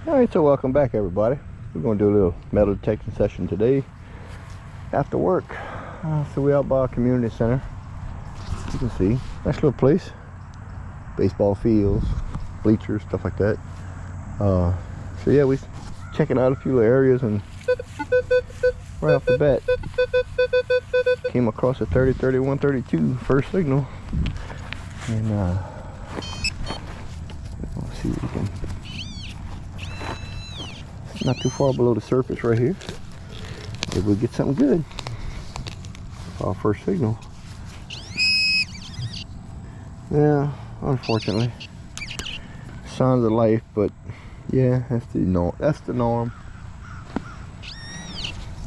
Alright, so welcome back everybody. We're going to do a little metal detecting session today after work. So we're out by our community center. You can see, nice little place. Baseball fields, bleachers, stuff like that. So yeah, we checking out a few areas, and right off the bat came across a 30, 31, 32 first signal. And let's see what we can. Not too far below the surface right here. Maybe we'll get something good. Our first signal. Yeah, unfortunately. Signs of life, but yeah, that's the norm. That's the norm.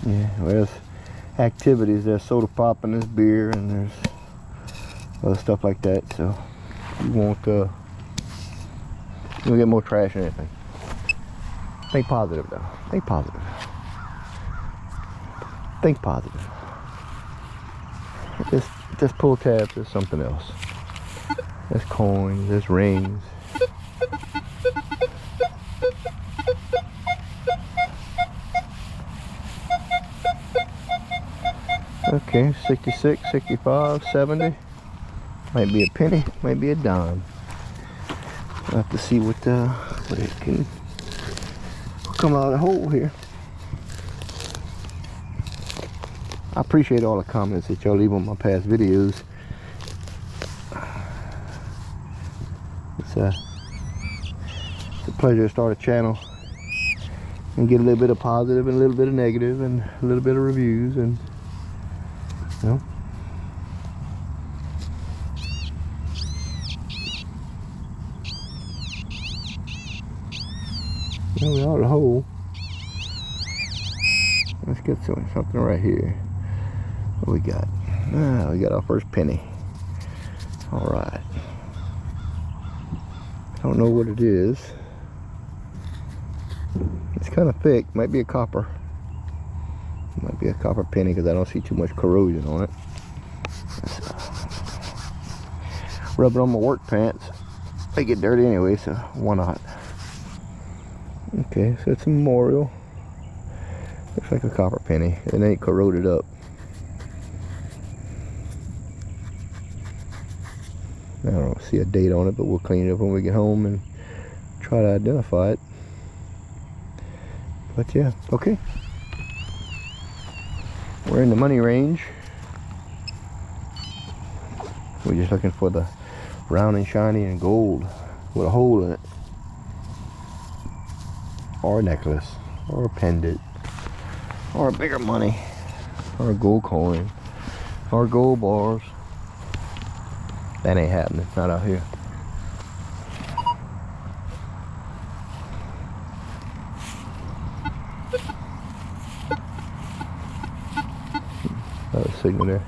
Yeah, well, there's activities. There's soda pop and there's beer and there's other stuff like that. So you won't you'll get more trash than anything. Think positive though. Think positive. Think positive. This pull tabs is something else. There's coins, there's rings. Okay, 66, 65, 70. Might be a penny, might be a dime. We'll have to see what it can come out of the hole here. I appreciate all the comments that y'all leave on my past videos. It's a pleasure to start a channel and get a little bit of positive and a little bit of negative and a little bit of reviews, and you know. There we are, the hole. Let's get something right here. What we got? We got our first penny. All right. I don't know what it is. It's kind of thick. Might be a copper. Might be a copper penny because I don't see too much corrosion on it. Rub it on my work pants. They get dirty anyway, so why not? Okay, so it's a memorial. Looks like a copper penny. It ain't corroded up. I don't see a date on it, but we'll clean it up when we get home and try to identify it. But yeah, okay. We're in the money range. We're just looking for the round and shiny and gold with a hole in it. Or a necklace, or a pendant, or a bigger money, or a gold coin, or gold bars. That ain't happening, not out here. Another signal there.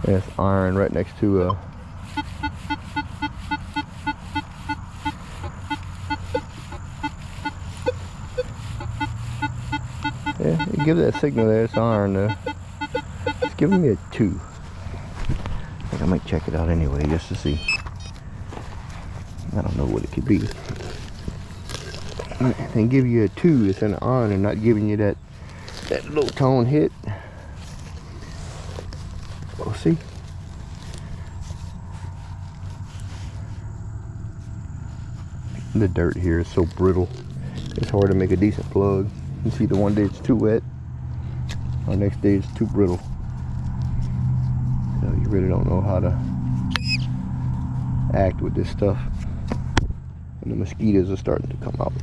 There's iron right next to yeah, you give that signal there, it's iron there. It's giving me a 2. I think I might check it out anyway just to see. I don't know what it could be. And give you a 2, it's an iron and not giving you that low tone hit. We'll see. The dirt here is so brittle. It's hard to make a decent plug. You see, the one day it's too wet, or next day it's too brittle. So you really don't know how to act with this stuff. And the mosquitoes are starting to come out.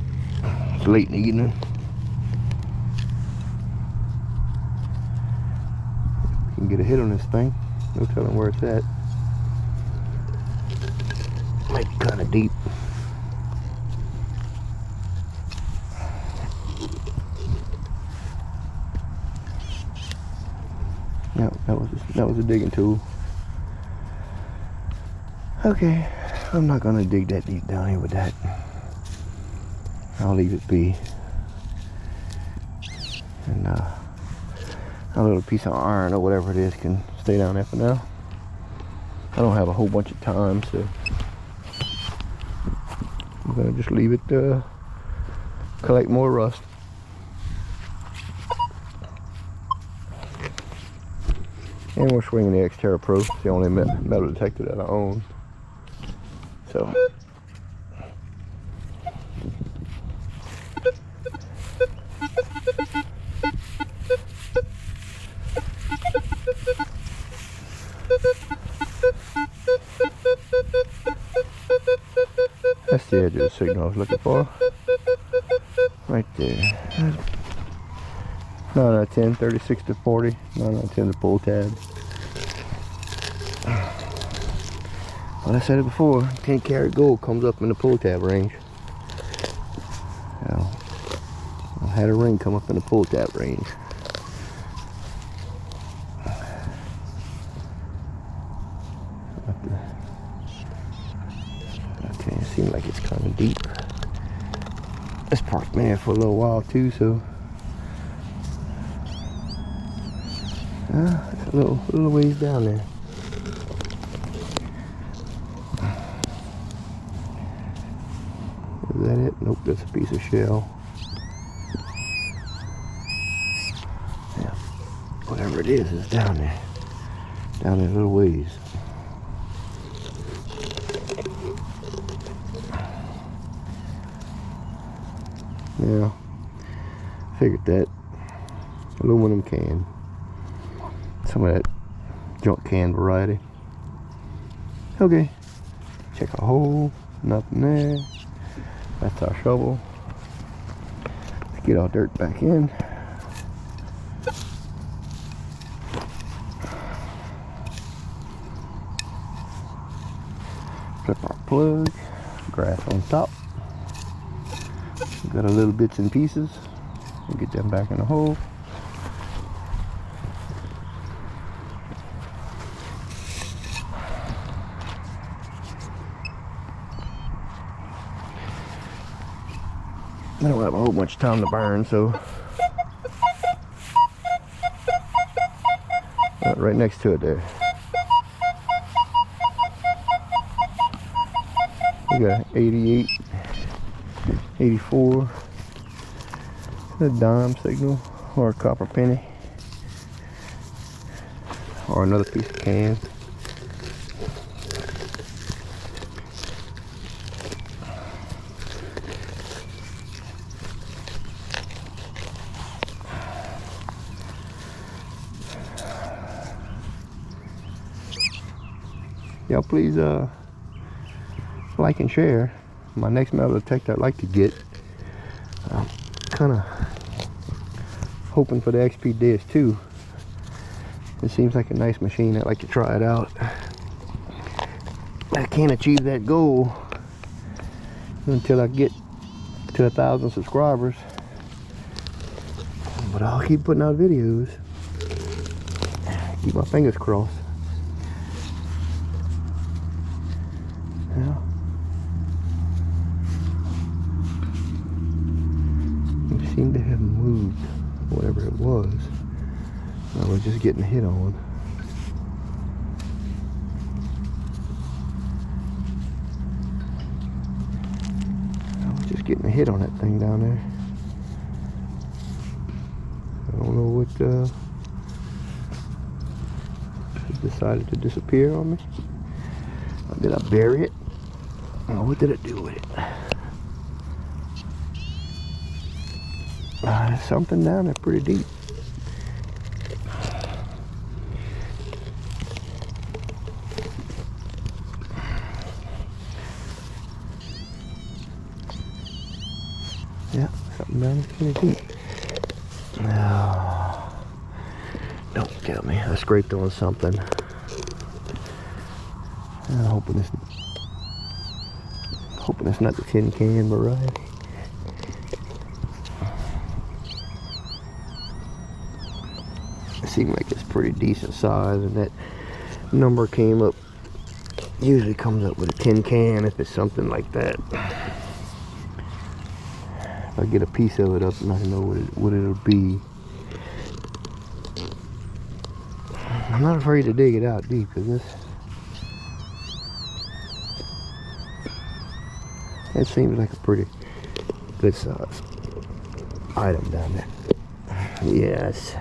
It's late in the evening. We can get a hit on this thing. No telling where it's at. Might be kind of deep. No, that was a digging tool. Okay, I'm not gonna dig that deep down here with that. I'll leave it be. And a little piece of iron or whatever it is can stay down there for now. I don't have a whole bunch of time, so I'm gonna just leave it to collect more rust. And we're swinging the Xterra Pro. It's the only metal detector that I own. So that's the edge of the signal I was looking for. Right there. 9 out of 10, 36 to 40, 9 out of 10 to pull tab. Well, I said it before, 10 karat gold comes up in the pull tab range. Now, I had a ring come up in the pull tab range. Okay, it seems like it's kind of deep. This park's been here for a little while too, so it's a little ways down there. Is that it? Nope, that's a piece of shell. Yeah, whatever it is down there. Down there a little ways. Yeah, figured that. Aluminum can. Some of that junk can variety. Okay, check a hole, nothing there. That's our shovel. Let's get our dirt back in. Flip our plug, grass on top. Got a little bits and pieces. We'll get them back in the hole. I don't have a whole bunch of time to burn, so right next to it there. We got 88, 84, a dime signal or a copper penny or another piece of can. Y'all please like and share. My next metal detector I'd like to get, I'm kind of hoping for the XP DS2. It seems like a nice machine. I'd like to try it out. I can't achieve that goal until I get to 1,000 subscribers, but I'll keep putting out videos. Keep my fingers crossed. Yeah. It seemed to have moved, whatever it was. I was just getting hit on. I was just getting a hit on that thing down there. I don't know what it decided to disappear on me. Or did I bury it? Oh, what did it do with it? There's something down there pretty deep. Yeah, something down there pretty deep. No, don't tell me I scraped on something. I'm hoping it's not the tin can variety. It seemed like it's pretty decent size, and that number came up. Usually comes up with a tin can if it's something like that. If I get a piece of it up and I know what it'll be. I'm not afraid to dig it out deep, because It seems like a pretty good size item down there. Yes,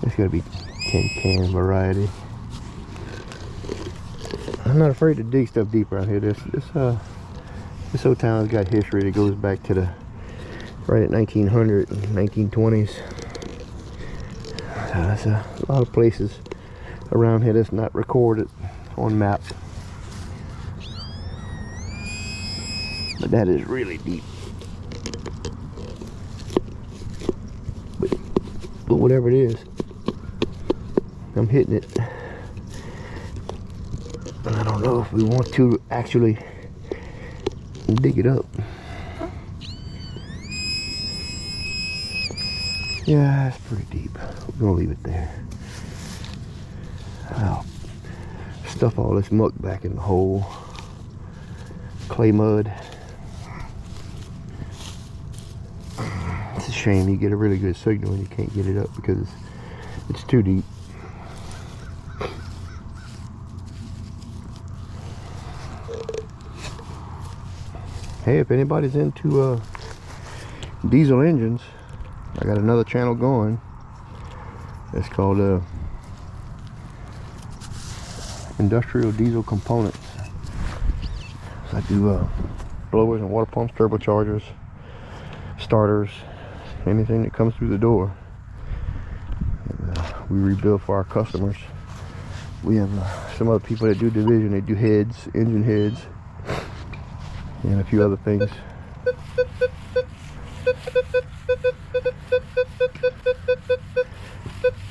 it's gotta be tin can variety. I'm not afraid to dig stuff deep around here. This old town's got history that goes back to the right at 1900 and 1920s. There's a lot of places around here that's not recorded on map, but that is really deep. But whatever it is, I'm hitting it. And I don't know if we want to actually dig it up. Yeah, it's pretty deep. We're gonna leave it there. I'll stuff all this muck back in the hole. Clay mud. It's a shame you get a really good signal and you can't get it up because it's too deep. Hey, if anybody's into diesel engines, I got another channel going. It's called Industrial Diesel Components. So I do blowers and water pumps, turbochargers, starters, anything that comes through the door. And, we rebuild for our customers. We have some other people that do division. They do heads, engine heads, and a few other things.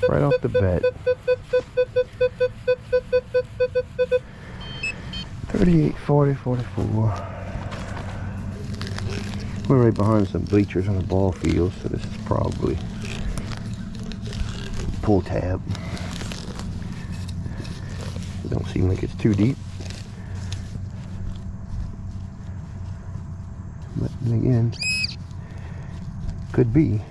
Right off the bat, 38, 40, 44. We're right behind some bleachers on the ball field, so this is probably pull tab. It don't seem like it's too deep, but then again, could be.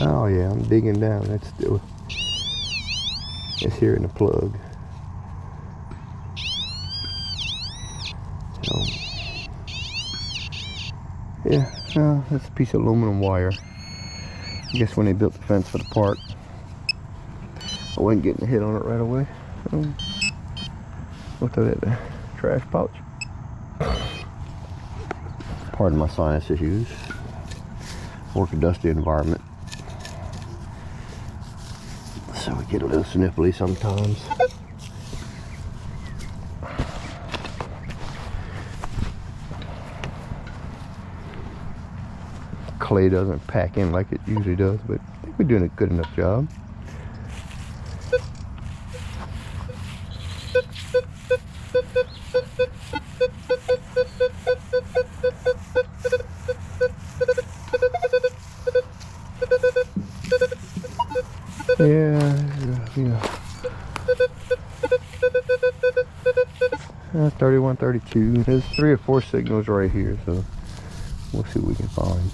Oh yeah, I'm digging down. It's here in the plug. So, yeah, that's a piece of aluminum wire. I guess when they built the fence for the park, I wasn't getting a hit on it right away. We'll throw that in the trash pouch. Pardon my sinus issues. Work a dusty environment, so we get a little sniffly sometimes. Clay doesn't pack in like it usually does, but I think we're doing a good enough job. Yeah. 31, 32. There's 3 or 4 signals right here, so we'll see what we can find.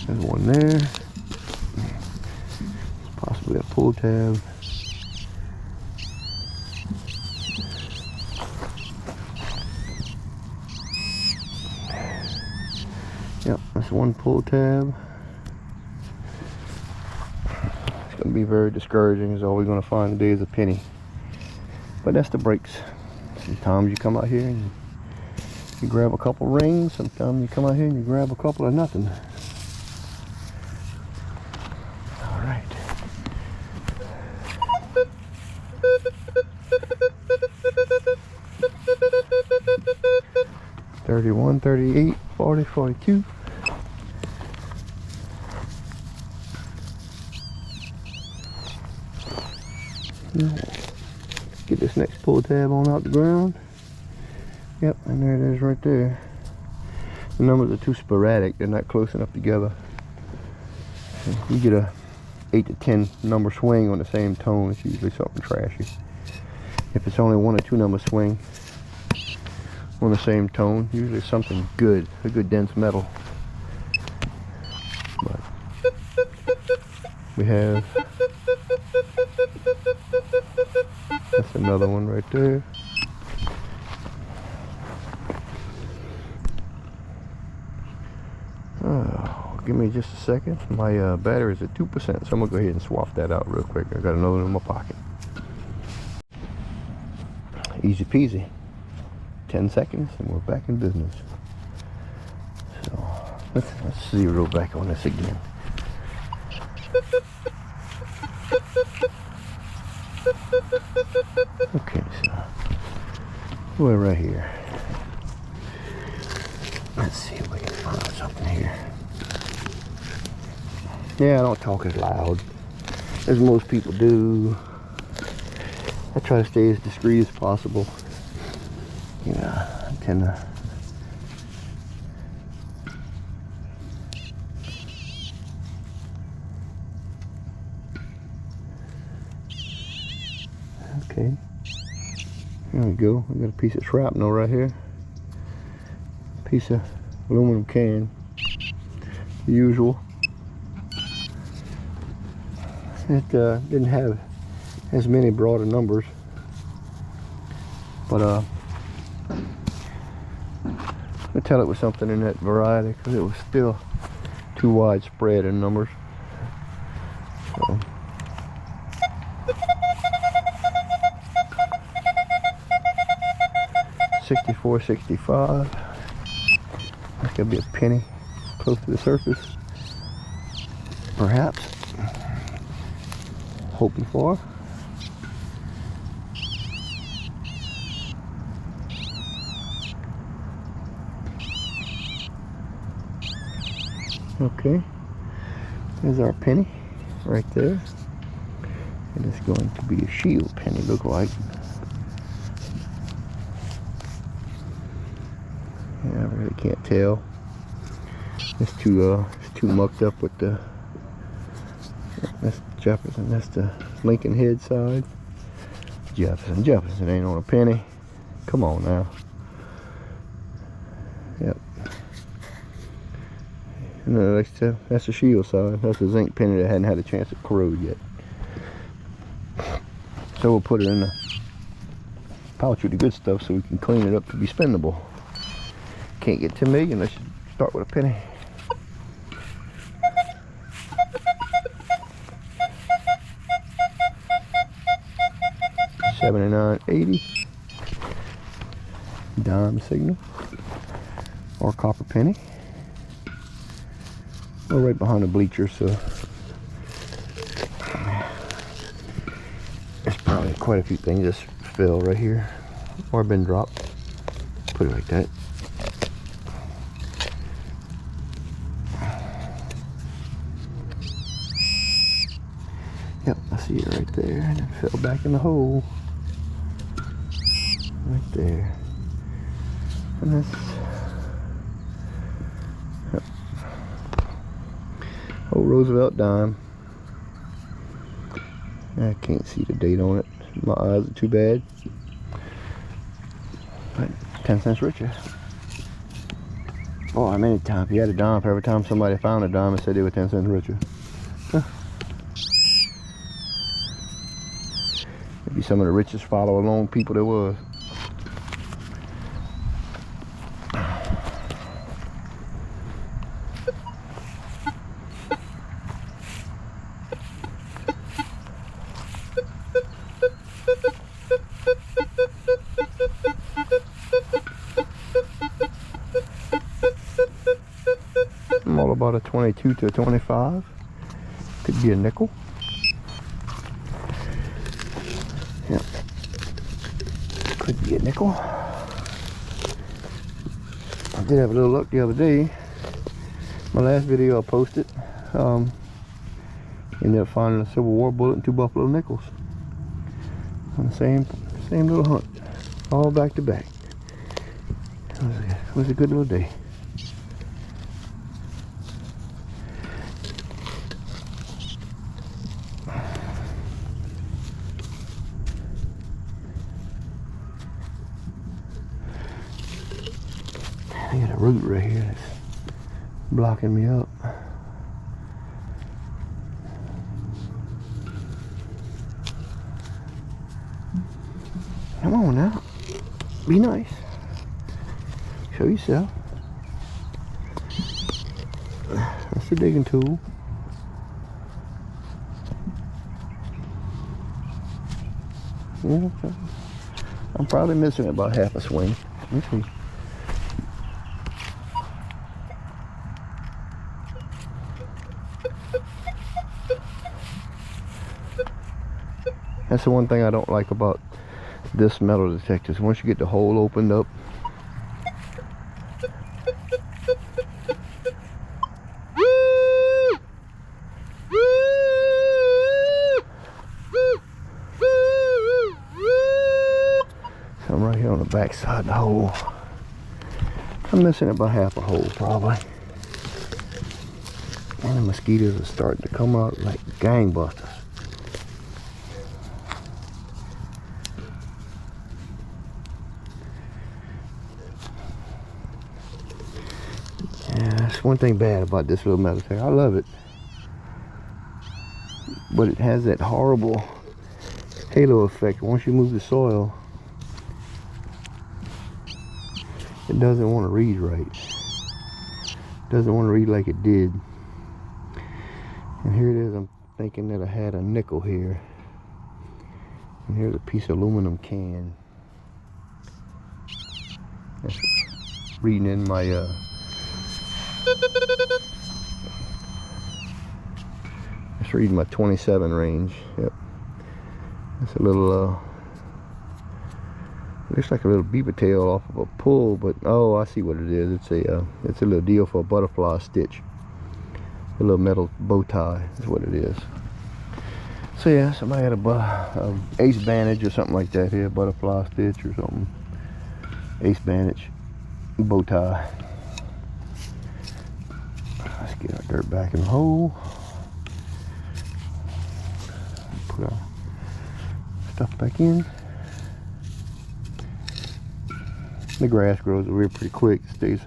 There's one there. It's possibly a pull tab. Yep, that's one pull tab. It's going to be very discouraging, as all we're going to find today is a penny. But that's the brakes. Sometimes you come out here and you grab a couple rings. Sometimes you come out here and you grab a couple of nothing. All right. 31, 38, 40, 42. Get this next pull tab on out the ground. Yep, and there it is right there. The numbers are too sporadic. They're not close enough together. You get a 8 to 10 number swing on the same tone, it's usually something trashy. If it's only 1 or 2 number swing on the same tone, usually something good, a good dense metal. But we have, that's another one right there. Give me just a second. My battery is at 2%, so I'm gonna go ahead and swap that out real quick. I got another one in my pocket. Easy peasy. 10 seconds and we're back in business. So let's zero back on this again. Okay, so we're right here. Let's see if we can find something here. Yeah, I don't talk as loud as most people do. I try to stay as discreet as possible. Yeah, I tend to. Okay. There we go. I got a piece of shrapnel right here. Piece of aluminum can. The usual. It didn't have as many broader numbers, but I tell it was something in that variety because it was still too widespread in numbers. So. $64, $65. That's gonna be a penny close to the surface, perhaps. Hoping for. Okay, there's our penny right there, and it's going to be a shield penny, look like. Yeah, I really can't tell. It's too mucked up with the. That's Jefferson. That's the Lincoln head side. Jefferson ain't on a penny. Come on now. Yep. No, that's the shield side. That's the zinc penny that hadn't had a chance to corrode yet. So we'll put it in the pouch with the good stuff so we can clean it up to be spendable. Can't get 10 million unless you start with a penny. $79.80. Dime signal or copper penny. We're right behind the bleacher, so there's probably quite a few things just fell right here or been dropped. Put it like that. Yep, I see it right there, and it fell back in the hole. Right there. And that's yep. Old Roosevelt dime. I can't see the date on it. My eyes are too bad. But 10 cents richer. Oh, how many times you had a dime for every time somebody found a dime and said they were 10 cents richer. Huh. Maybe some of the richest follow along people there was. I'm all about a 22 to a 25. Could be a nickel. Yeah. Could be a nickel. I did have a little luck the other day. My last video I posted, ended up finding a Civil War bullet and 2 buffalo nickels on the same little hunt, all back to back. It was a good little day. root right here that's blocking me up. Come on now. Be nice. Show yourself. That's the digging tool. Yeah, I'm probably missing about half a swing. Let me see. That's the one thing I don't like about this metal detector. Once you get the hole opened up, so I'm right here on the back side of the hole. I'm missing about half a hole probably. And the mosquitoes are starting to come out like gangbusters. Yeah, that's one thing bad about this little metal detector. I love it, but it has that horrible halo effect. Once you move the soil, it doesn't want to read right. It doesn't want to read like it did. And here it is. I'm thinking that I had a nickel here, and here's a piece of aluminum can. That's reading in my it's reading my 27 range. Yep. It's a little looks like a little beaver tail off of a pull, but oh, I see what it is. It's a little deal for a butterfly stitch. A little metal bow tie is what it is. So yeah, somebody had a ace bandage or something like that here, butterfly stitch or something. Ace bandage, bow tie. Let's get our dirt back in the hole. Put our stuff back in. The grass grows over here pretty quick. It stays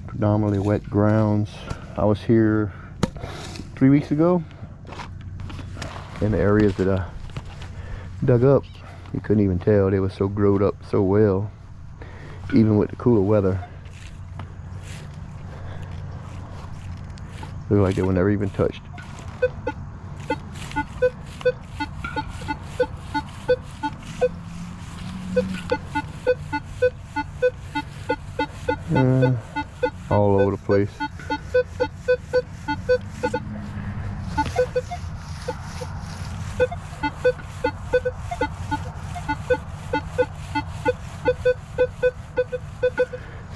predominantly wet grounds. I was here 3 weeks ago, in the areas that I dug up, you couldn't even tell. They were so growed up so well, even with the cooler weather. Looked like they were never even touched. All over the place.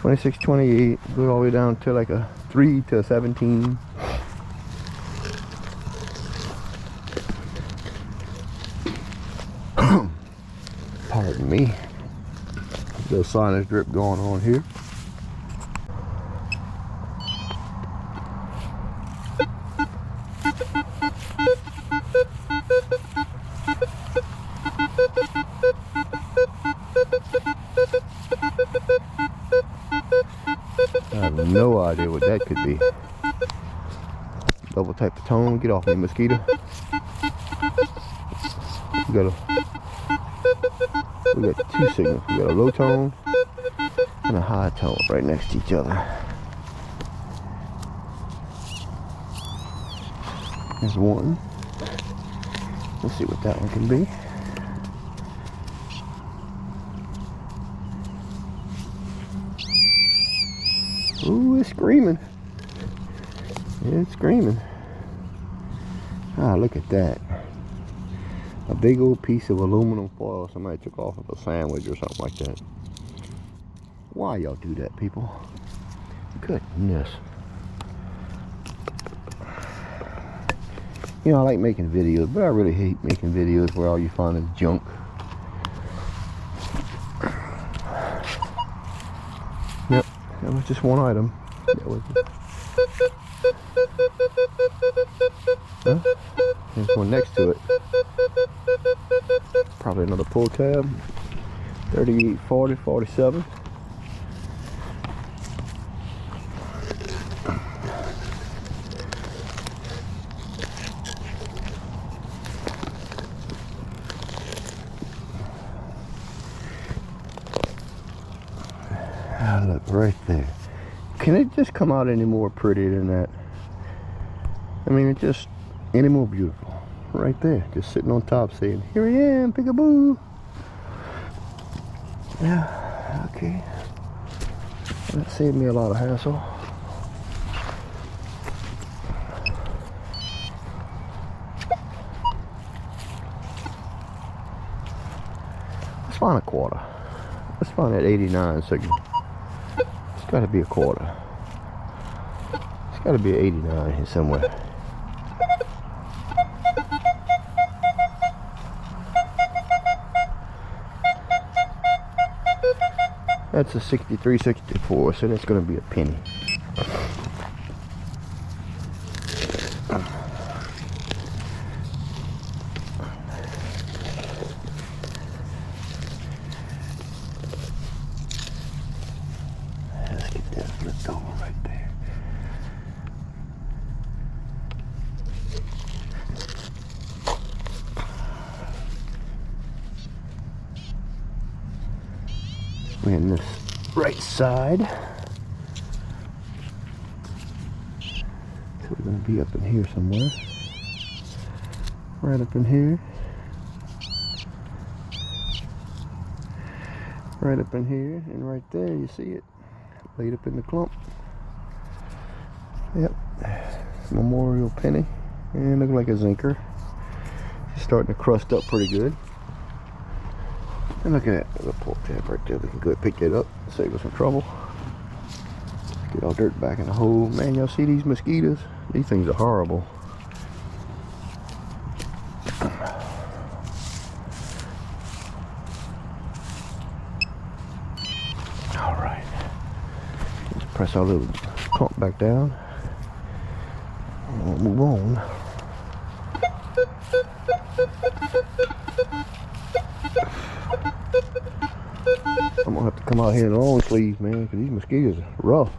$26, $28, go all the way down to like a 3 to a 17. Pardon me. Little sinus drip going on here. I have no idea what that could be. Double type of tone. Get off me, mosquito. We got two signals. We got a low tone and a high tone right next to each other. There's one. Let's see what that one can be. Ooh, it's screaming. It's screaming. Ah, look at that. A big old piece of aluminum foil somebody took off of a sandwich or something like that. Why y'all do that, people? Goodness. You know, I like making videos, but I really hate making videos where all you find is junk. Yep, that was just one item. That was it. Huh? There's one next to it. Probably another pull tab. 38, 40, 47. right there. Can it just come out any more pretty than that? I mean, it just any more beautiful. Right there, just sitting on top saying, here I am, peekaboo. Yeah, okay. That saved me a lot of hassle. Let's find a quarter. Let's find that 89 signal. It's got to be a quarter. It's got to be an 89 here somewhere. That's a 63, 64, so that's going to be a penny. Let's get that flipped over right there. We're in this right side. So we're going to be up in here somewhere. Right up in here. Right up in here, and right there, you see it. Laid up in the clump. Yep. Memorial penny. And look like a zinker. It's starting to crust up pretty good. And look at that little pull tab right there. We can go ahead and pick that up, save us some trouble. Get all dirt back in the hole. Man, y'all see these mosquitoes? These things are horrible. Alright. Let's press our little clump back down. And we'll move on. I'm gonna have to come out here in a long sleeve, man, because these mosquitoes are rough.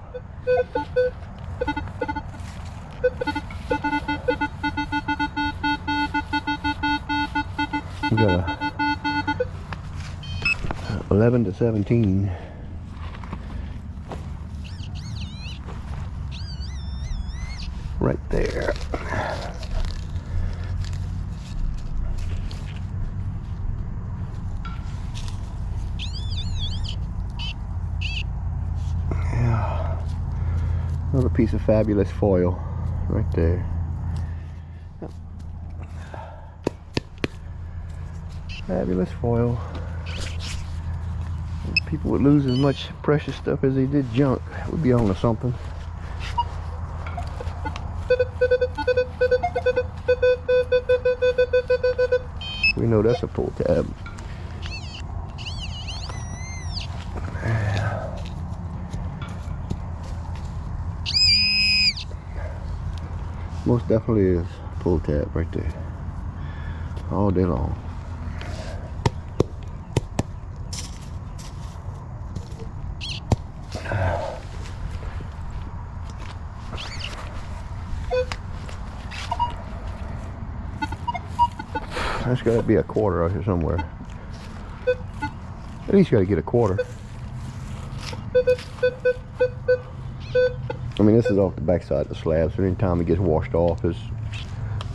We got a 11 to 17. Right there. Another piece of fabulous foil right there. Fabulous foil. If people would lose as much precious stuff as they did junk, we'd be on to something. We know that's a pull tab. Most definitely is pull tab right there. All day long. There's got to be a quarter out here somewhere. At least got to get a quarter. I mean, this is off the backside of the slab, so anytime it gets washed off, there's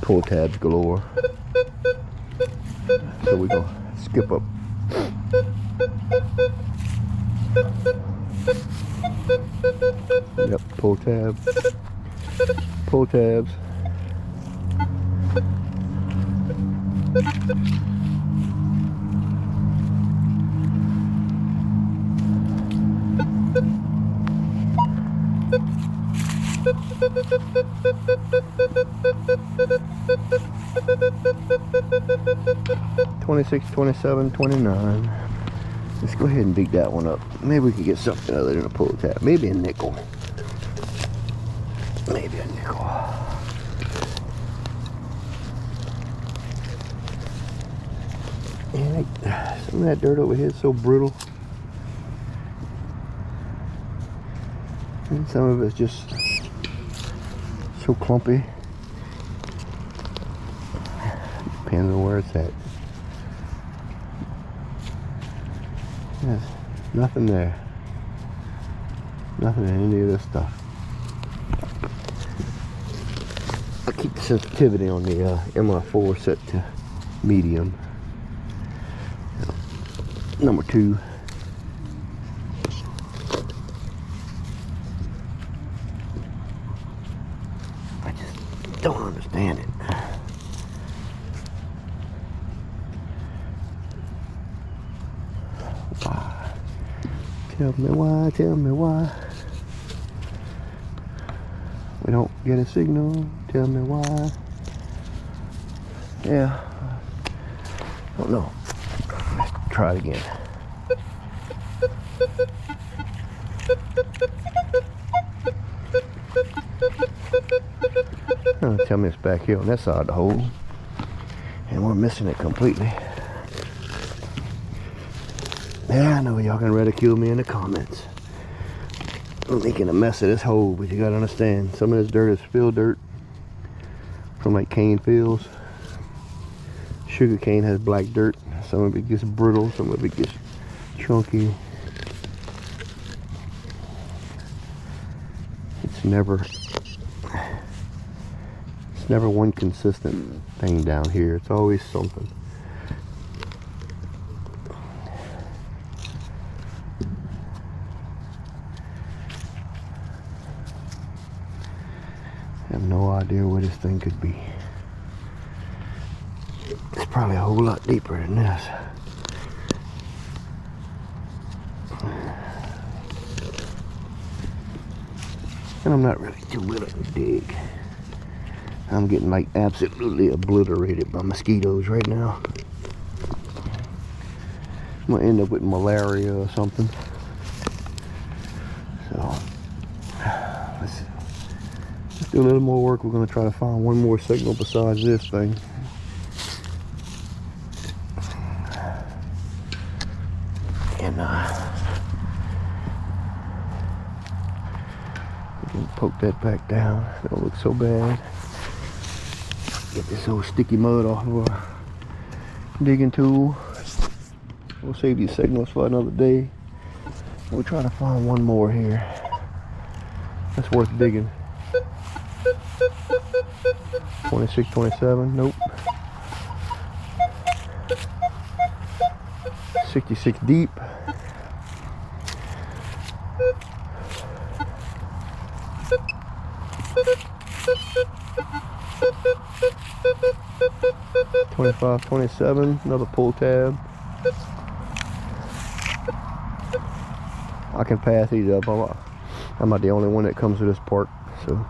pull tabs galore. So we're going to skip up. Yep, pull tabs. Pull tabs. $26, $27, $29. Let's go ahead and beat that one up. Maybe we could get something other than a pull tab. Maybe a nickel. Maybe a nickel. Yeah, some of that dirt over here is so brittle. And some of it's just so clumpy. Depends on where it's at. Yes, nothing there. Nothing in any of this stuff. I keep the sensitivity on the MR4 set to medium. Number 2. I just don't understand it. Why? Tell me why, tell me why. We don't get a signal, tell me why. Yeah, I don't know. Let's try it again. Tell me it's back here on that side of the hole, and we're missing it completely. Yeah, I know y'all can ridicule me in the comments. I'm making a mess of this hole, but you gotta understand, some of this dirt is field dirt from like cane fields. Sugar cane has black dirt. Some of it gets brittle, some of it gets chunky. It's never one consistent thing down here. It's always something. I have no idea where this thing could be. It's probably a whole lot deeper than this. And I'm not really too willing to dig. I'm getting like absolutely obliterated by mosquitoes right now. I'm gonna end up with malaria or something. So let's do a little more work. We're gonna try to find one more signal besides this thing. And we can poke that back down. It don't look so bad. Get this old sticky mud off of our digging tool. We'll save these signals for another day. We'll try to find one more here that's worth digging. 26, 27, nope. 66 deep. $25, $27, another pull tab. I can pass these up. I'm not the only one that comes to this park, so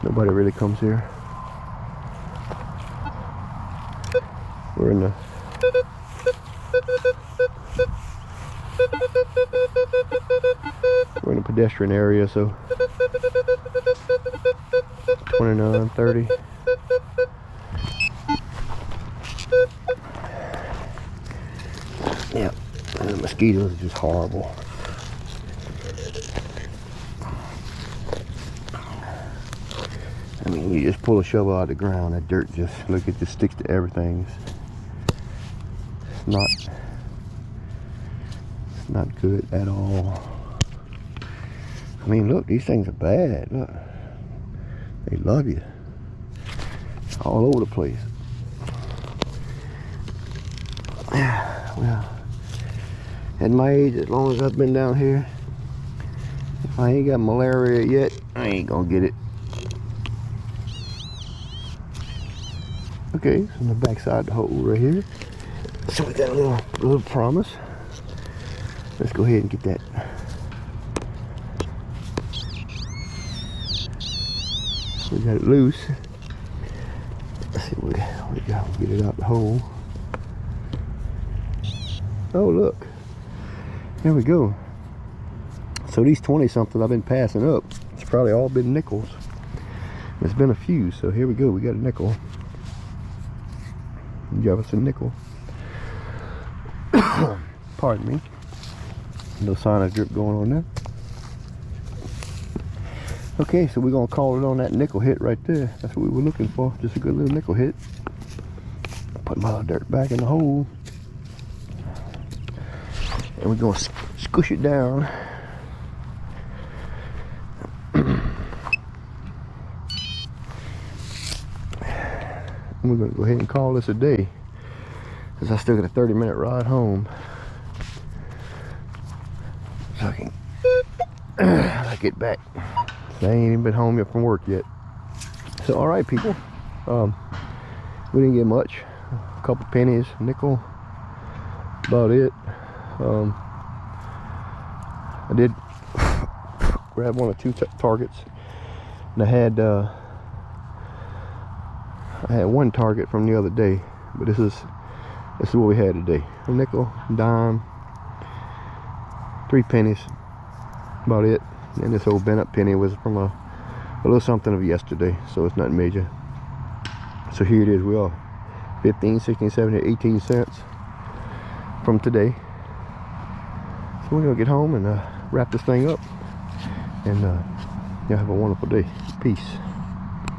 nobody really comes here. We're in the pedestrian area, so 29, 30. Yeah, and the mosquitoes are just horrible. I mean, you just pull a shovel out of the ground, that dirt just, look, it just sticks to everything. It's not good at all. I mean, look, these things are bad. Look, they love you all over the place. Well, at my age, as long as I've been down here, if I ain't got malaria yet, I ain't gonna get it. Okay, so on the back side of the hole right here. So we got a little promise. Let's go ahead and get that. We got it loose. Let's see what we got. We'll get it out the hole. Oh, look. There we go. So these 20-something I've been passing up, it's probably all been nickels. There's been a few, so here we go. We got a nickel. Jefferson nickel. Pardon me. No sign of drip going on there. Okay, so we're gonna call it on that nickel hit right there. That's what we were looking for. Just a good little nickel hit. Put my dirt back in the hole. And we're gonna squish it down we're gonna go ahead and call this a day, because I still got a 30-minute ride home. So I can get back. So I ain't even been home yet from work yet. So all right, people. We didn't get much. A couple pennies, nickel. About it. I did grab one or two targets, and I had one target from the other day, but this is what we had today. A nickel, dime, 3 pennies. About it. And this old bent up penny was from a little something of yesterday, so it's nothing major. So here it is. We are 15, 16, 17, 18 cents from today. So we're gonna get home and wrap this thing up, and y'all have a wonderful day. Peace.